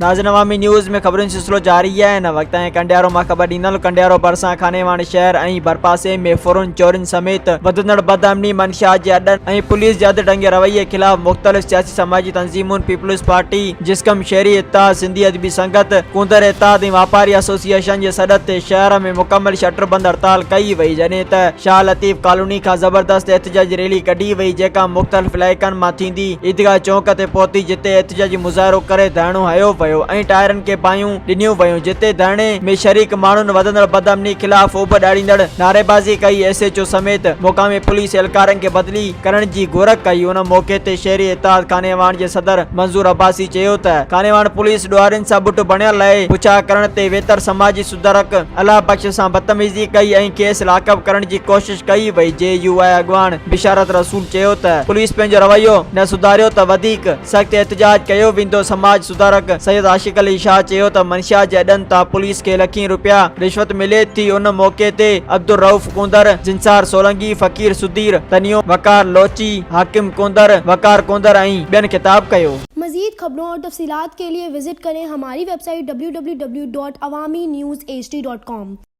नाज़रीन, अवामी न्यूज़ में खबरुनि सिलसिलो जारी है। इन वक्त कंडियारो मां ख़बर ॾींदड़ कंडियारो भरिसां खानेवान शहर ऐं भरपासे में फुरुन चोरिन समेत वधंदड़ बदअमनी मंशियात जे अॾनि ऐं पुलिस जे अधु रवैये खिलाफ़ मुख़्तलिफ़ सियासी समाजी तंज़ीमुनि पीपल्स पार्टी, जिस्कम शहरी इत्तेहाद, सिंधी अदबी संगत, कुंदर इत्तेहाद ऐं वापारी एसोसिएशन जे सॾ ते शहर में मुकम्मल शटरबंद हड़ताल कई वई, जॾहिं त शाह लतीफ़ कॉलोनी खां ज़बरदस्त एहतिजाजी रैली कढी वई, जेका मुख़्तलिफ़ इलाइक़नि मां थींदी ईदगाह चौक ते पहुती, जिते एहतिजाजी मुज़ाहिरो करे धरणो हयो वियो ऐं टायरनि खे बायूं ॾिनियूं वयूं, जिते धरणे में शरीक माण्हुनि वधंदड़ बदअमनी खिलाफ़ उब ॾाड़ींदड़ नारेबाज़ी कई। SHO समेत मुक़ामी पुलिस एहलकारनि खे बदिली करण जी घुर कई। उन मौक़े ते शहरी इत्तेहाद खानेवान जे सदर मंज़ूर अब्बासी चयो त खानेवान पुलिस ॾुआरियुनि सां बुट बणियल आहे। पुछा करण ते वेतर समाजी सुधारक अलाह बख्श सां बदतमीज़ी कई ऐं खेसि लाक़ब करण जी कोशिश कई वई। JUI अॻवान बिशारत रसूल चयो त पुलिस पंहिंजो रवैयो न सुधारियो त वधीक सख़्त एहतिजाज कयो वेंदो। समाज सुधारक सैयद आशिक अली शाह चयो त मंशियात जे अॾनि तां पुलिस खे लखीं रुपया रिश्वत मिले थी। उन मौक़े ते अब्दुल रऊफ़ कुंदर, जिंसार सोलंकी, फ़कीर सुधीर तनियो, वकार लोची, हाकिम कुंदर, वकार कुंदर ऐं ॿियनि खिताब कयो। मज़ीद खबरों और तफसीलात के लिए विजिट करें हमारी वेबसाइट www.awamiNewsHD.com।